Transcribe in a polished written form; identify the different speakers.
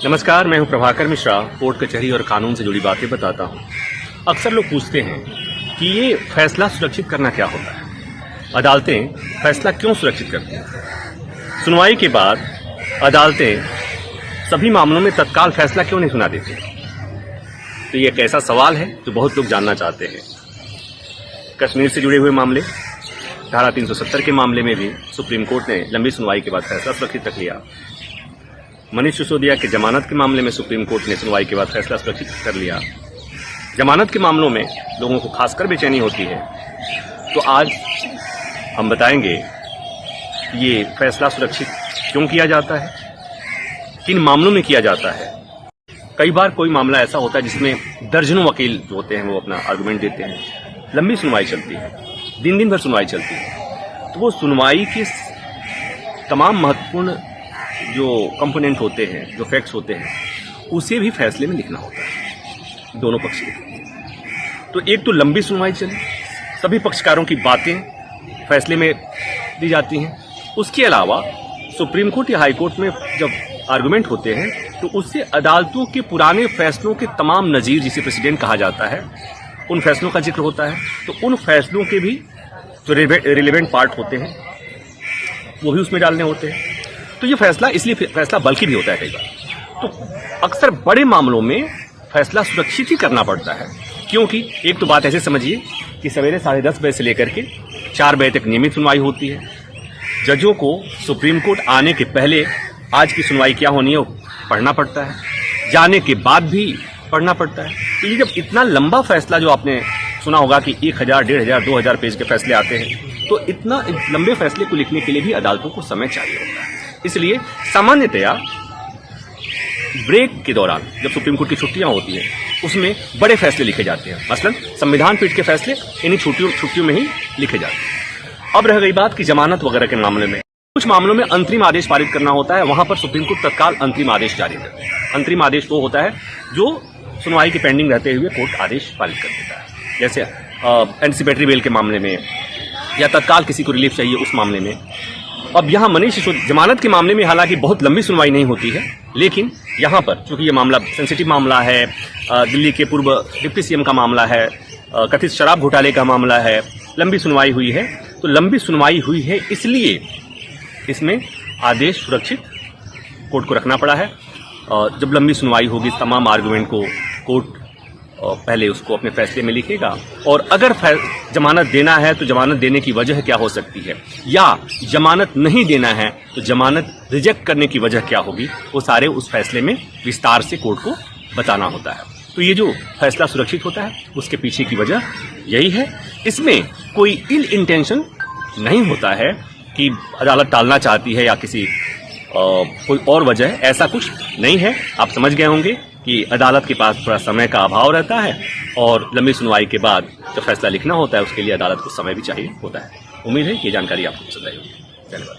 Speaker 1: नमस्कार, मैं हूं प्रभाकर मिश्रा। कोर्ट कचहरी और कानून से जुड़ी बातें बताता हूं। अक्सर लोग पूछते हैं कि ये फैसला सुरक्षित करना क्या होता है, अदालतें फैसला क्यों सुरक्षित करती हैं। सुनवाई के बाद अदालतें सभी मामलों में तत्काल फैसला क्यों नहीं सुना देती। तो ये एक ऐसा सवाल है जो बहुत लोग जानना चाहते हैं। कश्मीर से जुड़े हुए मामले, धारा 370 के मामले में भी सुप्रीम कोर्ट ने लंबी सुनवाई के बाद फैसला सुरक्षित रख लिया। मनीष सिसोदिया के जमानत के मामले में सुप्रीम कोर्ट ने सुनवाई के बाद फैसला सुरक्षित कर लिया। जमानत के मामलों में लोगों को खासकर बेचैनी होती है, तो आज हम बताएंगे ये फैसला सुरक्षित क्यों किया जाता है, किन मामलों में किया जाता है। कई बार कोई मामला ऐसा होता है जिसमें दर्जनों वकील जो होते हैं वो अपना आर्गुमेंट देते हैं, लंबी सुनवाई चलती है, दिन भर सुनवाई चलती है। तो वो सुनवाई के तमाम महत्वपूर्ण जो कंपोनेंट होते हैं, जो फैक्ट्स होते हैं, उसे भी फैसले में लिखना होता है दोनों पक्ष के। तो एक तो लंबी सुनवाई चली, सभी पक्षकारों की बातें फैसले में दी जाती हैं। उसके अलावा सुप्रीम कोर्ट या हाई कोर्ट में जब आर्गुमेंट होते हैं तो उससे अदालतों के पुराने फैसलों के तमाम नजीर, जिसे प्रेसिडेंट कहा जाता है, उन फैसलों का जिक्र होता है। तो उन फैसलों के भी जो रिलेवेंट पार्ट होते हैं वो भी उसमें डालने होते हैं। तो ये फैसला इसलिए फैसला बल्कि भी होता है कई बार। तो अक्सर बड़े मामलों में फैसला सुरक्षित ही करना पड़ता है, क्योंकि एक तो बात ऐसे समझिए कि सवेरे 10:30 बजे से लेकर के 4 बजे तक नियमित सुनवाई होती है। जजों को सुप्रीम कोर्ट आने के पहले आज की सुनवाई क्या होनी है वो पढ़ना पड़ता है, जाने के बाद भी पढ़ना पड़ता है। तो ये जब इतना लंबा फैसला, जो आपने सुना होगा कि 1000, 1500, 2000 पेज के फैसले आते हैं, तो इतना लंबे फैसले को लिखने के लिए भी अदालतों को समय चाहिए होता है। इसलिए सामान्यतया ब्रेक के दौरान, जब सुप्रीम कोर्ट की छुट्टियां होती हैं, उसमें बड़े फैसले लिखे जाते हैं। मसलन संविधान पीठ के फैसले इन्हीं छुट्टियों में ही लिखे जाते हैं। अब रह गई बात कि जमानत वगैरह के मामले में, कुछ मामलों में अंतरिम आदेश पारित करना होता है। वहां पर सुप्रीम कोर्ट तत्काल अंतरिम आदेश जारी करता है। अंतरिम आदेश वो होता है जो सुनवाई की पेंडिंग रहते हुए कोर्ट आदेश पारित कर देता है, जैसे एंटिसिपेटरी बेल के मामले में या तत्काल किसी को रिलीफ चाहिए उस मामले में। अब यहाँ मनीष सिसोदिया जमानत के मामले में हालांकि बहुत लंबी सुनवाई नहीं होती है, लेकिन यहाँ पर चूंकि ये मामला सेंसिटिव मामला है, दिल्ली के पूर्व डिप्टी सीएम का मामला है, कथित शराब घोटाले का मामला है, लंबी सुनवाई हुई है। तो लंबी सुनवाई हुई है इसलिए इसमें आदेश सुरक्षित कोर्ट को रखना पड़ा है। जब लंबी सुनवाई होगी, तमाम आर्गुमेंट को कोर्ट पहले उसको अपने फैसले में लिखेगा, और अगर जमानत देना है तो जमानत देने की वजह क्या हो सकती है, या जमानत नहीं देना है तो जमानत रिजेक्ट करने की वजह क्या होगी, वो सारे उस फैसले में विस्तार से कोर्ट को बताना होता है। तो ये जो फैसला सुरक्षित होता है उसके पीछे की वजह यही है। इसमें कोई इल इंटेंशन नहीं होता है कि अदालत टालना चाहती है या किसी कोई और वजह, ऐसा कुछ नहीं है। आप समझ गए होंगे कि अदालत के पास थोड़ा समय का अभाव रहता है, और लंबी सुनवाई के बाद जो फैसला लिखना होता है उसके लिए अदालत को समय भी चाहिए होता है। उम्मीद है कि ये जानकारी आपको पसंद आई होगी। धन्यवाद।